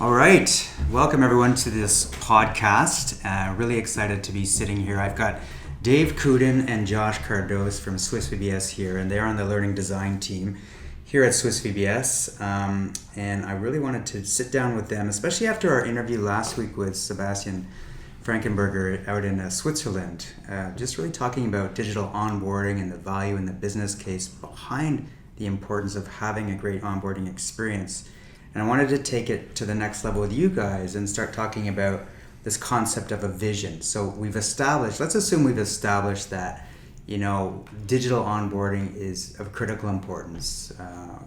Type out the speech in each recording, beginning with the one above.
All right, welcome everyone to this podcast. Really excited to be sitting here. I've got Dave Coodin and Josh Cardoz from SwissVBS here, and they're on the learning design team here at SwissVBS. And I really wanted to sit down with them, especially after our interview last week with Sebastian Frankenberger out in Switzerland, just really talking about digital onboarding and the value and the business case behind the importance of having a great onboarding experience. And I wanted to take it to the next level with you guys and start talking about this concept of a vision. So let's assume we've established that, digital onboarding is of critical importance.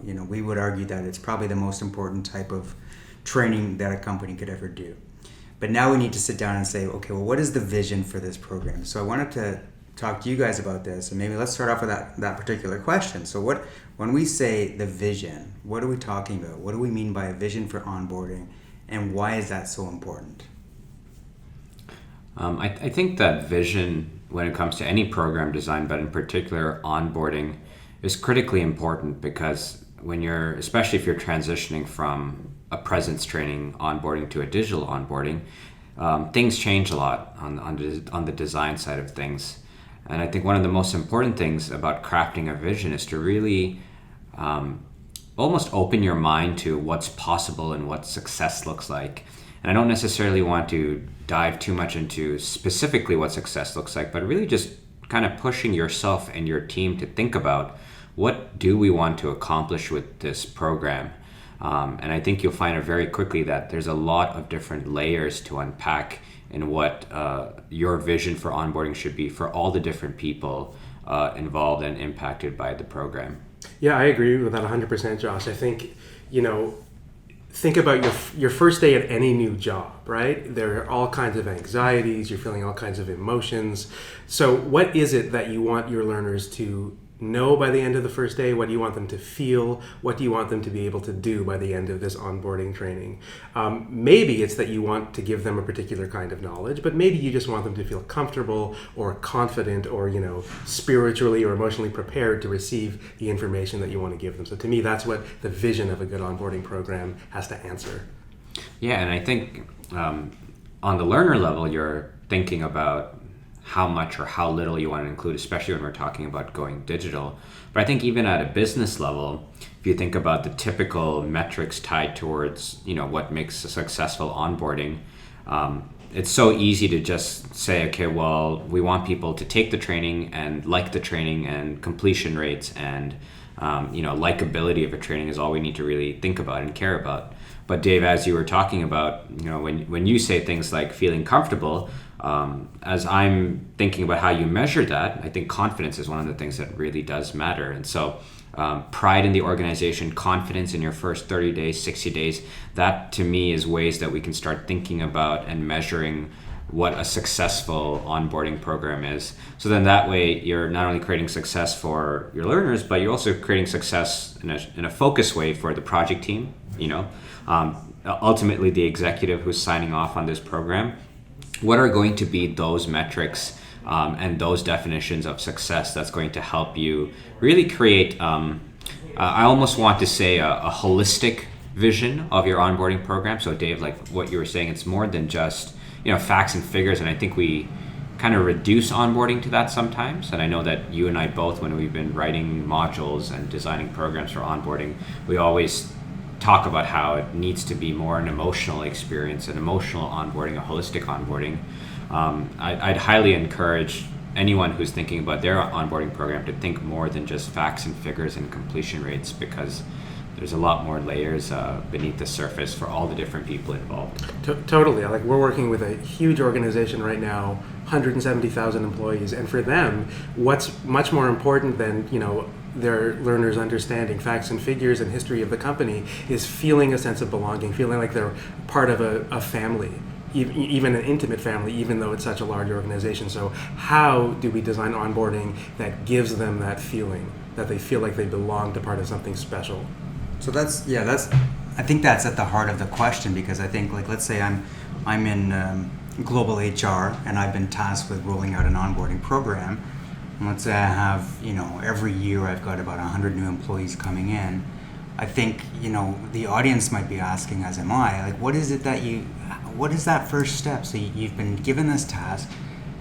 We would argue that it's probably the most important type of training that a company could ever do. But now we need to sit down and say, okay, well, what is the vision for this program? So I wanted to talk to you guys about this, and maybe let's start off with that particular question. So when we say the vision, what are we talking about? What do we mean by a vision for onboarding, and why is that so important? I think that vision, when it comes to any program design, but in particular onboarding, is critically important because especially if you're transitioning from a presence training onboarding to a digital onboarding, things change a lot on the design side of things. And I think one of the most important things about crafting a vision is to really almost open your mind to what's possible and what success looks like. And I don't necessarily want to dive too much into specifically what success looks like, but really just kind of pushing yourself and your team to think about what do we want to accomplish with this program. And I think you'll find out very quickly that there's a lot of different layers to unpack in what your vision for onboarding should be for all the different people involved and impacted by the program. Yeah, I agree with that 100%, Josh. I think, think about your first day at any new job, right? There are all kinds of anxieties, you're feeling all kinds of emotions. So what is it that you want your learners to know by the end of the first day? What do you want them to feel? What do you want them to be able to do by the end of this onboarding training? Maybe it's that you want to give them a particular kind of knowledge, but maybe you just want them to feel comfortable or confident or, spiritually or emotionally prepared to receive the information that you want to give them. So to me, that's what the vision of a good onboarding program has to answer. Yeah, and I think on the learner level, you're thinking about how much or how little you want to include, especially when we're talking about going digital. But I think even at a business level, if you think about the typical metrics tied towards, what makes a successful onboarding, it's so easy to just say, okay, well, we want people to take the training and like the training, and completion rates and, likability of a training is all we need to really think about and care about. But Dave, as you were talking about, when you say things like feeling comfortable, as I'm thinking about how you measure that, I think confidence is one of the things that really does matter. And so pride in the organization, confidence in your first 30 days, 60 days, that to me is ways that we can start thinking about and measuring what a successful onboarding program is. So then that way you're not only creating success for your learners, but you're also creating success in a focused way for the project team, ultimately the executive who's signing off on this program. What are going to be those metrics and those definitions of success that's going to help you really create, I almost want to say a holistic vision of your onboarding program. So Dave, like what you were saying, it's more than just, facts and figures. And I think we kind of reduce onboarding to that sometimes. And I know that you and I both, when we've been writing modules and designing programs for onboarding, we always talk about how it needs to be more an emotional experience, an emotional onboarding, a holistic onboarding. I'd highly encourage anyone who's thinking about their onboarding program to think more than just facts and figures and completion rates, because there's a lot more layers beneath the surface for all the different people involved. Totally. Like, we're working with a huge organization right now, 170,000 employees, and for them, what's much more important than, their learners understanding facts and figures and history of the company is feeling a sense of belonging, feeling like they're part of a family, even an intimate family, even though it's such a large organization. So how do we design onboarding that gives them that feeling, that they feel like they belong to part of something special? So I think that's at the heart of the question, because I think, like, let's say I'm in global HR and I've been tasked with rolling out an onboarding program. And let's say I have, every year I've got about 100 new employees coming in. I think, the audience might be asking, as am I, like, what is that first step? So you've been given this task,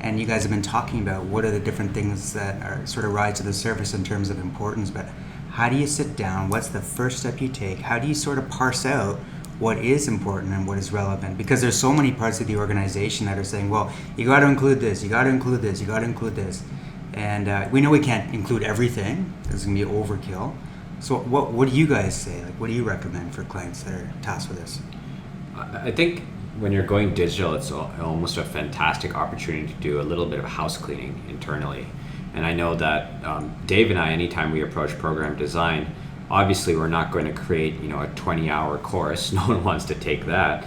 and you guys have been talking about what are the different things that are sort of rise to the surface in terms of importance, but how do you sit down? What's the first step you take? How do you sort of parse out what is important and what is relevant? Because there's so many parts of the organization that are saying, well, you got to include this, you got to include this, you got to include this. And we know we can't include everything. It's going to be overkill. So what do you guys say? Like, what do you recommend for clients that are tasked with this? I think when you're going digital, it's almost a fantastic opportunity to do a little bit of house cleaning internally. And I know that Dave and I, anytime we approach program design, obviously we're not going to create a 20-hour course. No one wants to take that.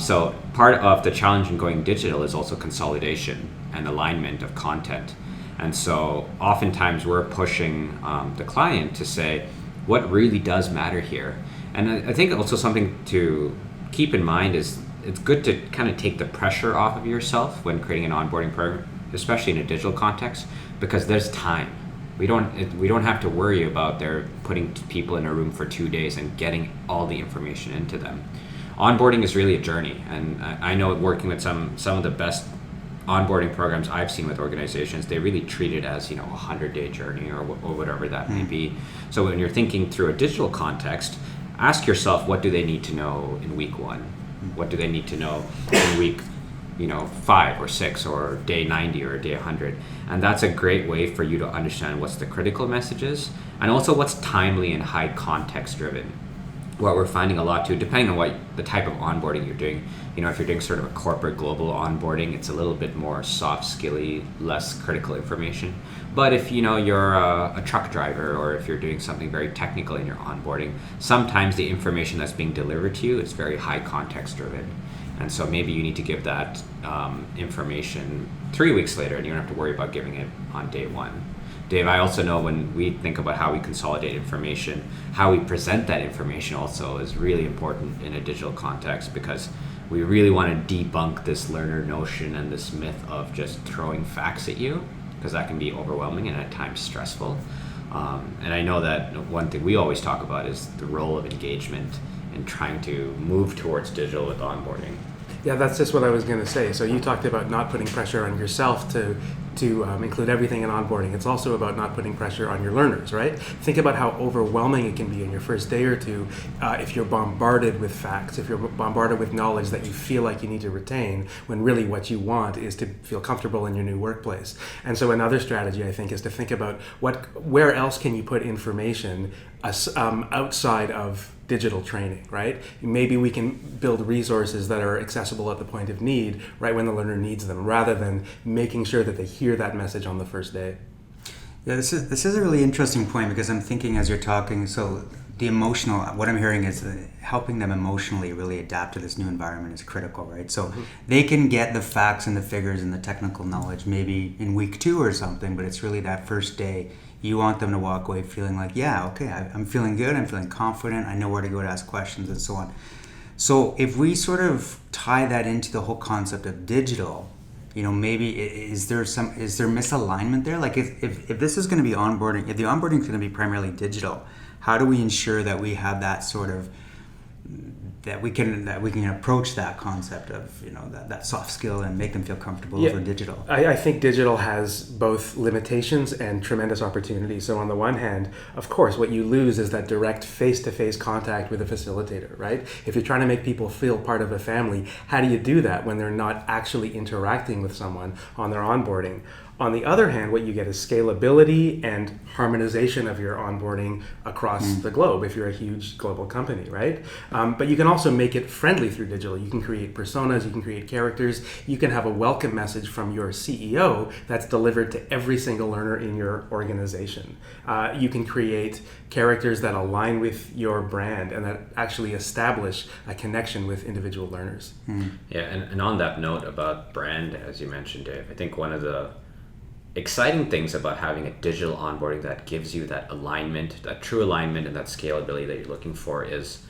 So part of the challenge in going digital is also consolidation and alignment of content. And so oftentimes we're pushing the client to say, what really does matter here? And I think also something to keep in mind is it's good to kind of take the pressure off of yourself when creating an onboarding program, especially in a digital context, because there's time. We don't have to worry about putting people in a room for 2 days and getting all the information into them. Onboarding is really a journey, and I know working with some of the best onboarding programs I've seen with organizations, they really treat it as a 100-day journey or whatever that may be. So when you're thinking through a digital context, ask yourself, what do they need to know in week 1? What do they need to know in week 5 or 6 or day 90 or day 100? And that's a great way for you to understand what's the critical messages and also what's timely and high context driven. What we're finding a lot too, depending on what the type of onboarding you're doing, if you're doing sort of a corporate global onboarding, it's a little bit more soft skilly, less critical information. But if you're a truck driver, or if you're doing something very technical in your onboarding, sometimes the information that's being delivered to you is very high context driven. And so maybe you need to give that information 3 weeks later, and you don't have to worry about giving it on day 1. Dave, I also know when we think about how we consolidate information, how we present that information also is really important in a digital context, because we really want to debunk this learner notion and this myth of just throwing facts at you, because that can be overwhelming and at times stressful. And I know that one thing we always talk about is the role of engagement in trying to move towards digital with onboarding. Yeah, that's just what I was going to say. So you talked about not putting pressure on yourself to include everything in onboarding. It's also about not putting pressure on your learners, right? Think about how overwhelming it can be in your first day or two if you're bombarded with facts, if you're bombarded with knowledge that you feel like you need to retain, when really what you want is to feel comfortable in your new workplace. And so another strategy, I think, is to think about where else can you put information outside of digital training, right? Maybe we can build resources that are accessible at the point of need, right when the learner needs them, rather than making sure that they hear that message on the first day. Yeah, this is a really interesting point, because I'm thinking as you're talking, so what I'm hearing is helping them emotionally really adapt to this new environment is critical, right? So they can get the facts and the figures and the technical knowledge maybe in week 2 or something, but it's really that first day. You want them to walk away feeling like, yeah, okay, I'm feeling good, I'm feeling confident, I know where to go to ask questions and so on. So if we sort of tie that into the whole concept of digital, maybe is there misalignment there? Like if this is going to be onboarding, if the onboarding is going to be primarily digital, how do we ensure that we have that sort of that we can approach that concept of that soft skill and make them feel comfortable over digital? I think digital has both limitations and tremendous opportunities. So on the one hand, of course, what you lose is that direct face-to-face contact with a facilitator, right? If you're trying to make people feel part of a family, how do you do that when they're not actually interacting with someone on their onboarding? On the other hand, what you get is scalability and harmonization of your onboarding across the globe if you're a huge global company, right? But you can also make it friendly through digital. You can create personas, you can create characters, you can have a welcome message from your CEO that's delivered to every single learner in your organization. You can create characters that align with your brand and that actually establish a connection with individual learners. Yeah, and on that note about brand, as you mentioned, Dave, I think one of the exciting things about having a digital onboarding that gives you that alignment, that true alignment and that scalability that you're looking for is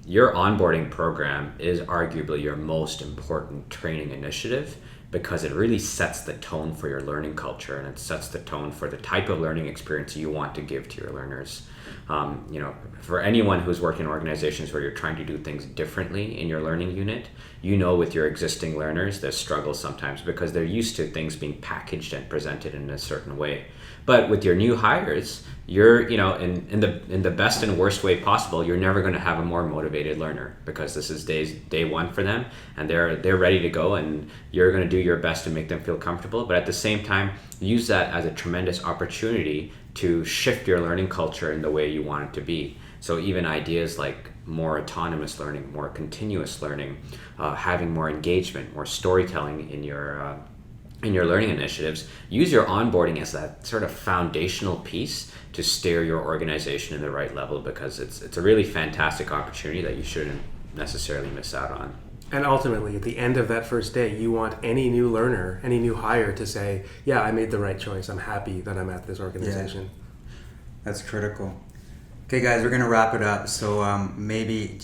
your onboarding program is arguably your most important training initiative, because it really sets the tone for your learning culture and it sets the tone for the type of learning experience you want to give to your learners. For anyone who's working in organizations where you're trying to do things differently in your learning unit, with your existing learners, there's struggles sometimes because they're used to things being packaged and presented in a certain way. But with your new hires, you're, in the best and worst way possible, you're never going to have a more motivated learner because this is day one for them, and they're ready to go, and you're going to do your best to make them feel comfortable. But at the same time, use that as a tremendous opportunity to shift your learning culture in the way you want it to be. So even ideas like more autonomous learning, more continuous learning, having more engagement, more storytelling in your learning initiatives, use your onboarding as that sort of foundational piece to steer your organization in the right level, because it's a really fantastic opportunity that you shouldn't necessarily miss out on. And ultimately, at the end of that first day, you want any new learner, any new hire to say, yeah, I made the right choice. I'm happy that I'm at this organization. Yeah. That's critical. Okay, guys, we're going to wrap it up. So maybe,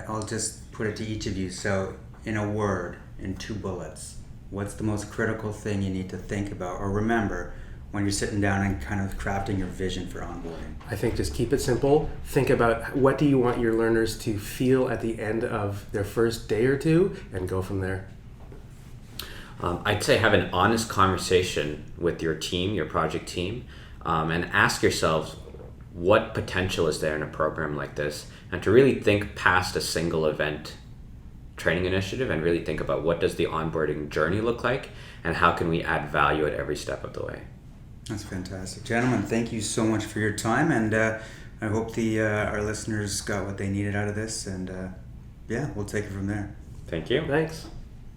I'll just put it to each of you. So in a word, in 2 bullets, what's the most critical thing you need to think about or remember when you're sitting down and kind of crafting your vision for onboarding? I think just keep it simple. Think about what do you want your learners to feel at the end of their first day or two, and go from there. I'd say have an honest conversation with your team, your project team, and ask yourselves what potential is there in a program like this, and to really think past a single event training initiative and really think about what does the onboarding journey look like and how can we add value at every step of the way. That's fantastic. Gentlemen, thank you so much for your time, and I hope our listeners got what they needed out of this, and we'll take it from there. Thank you. Thanks.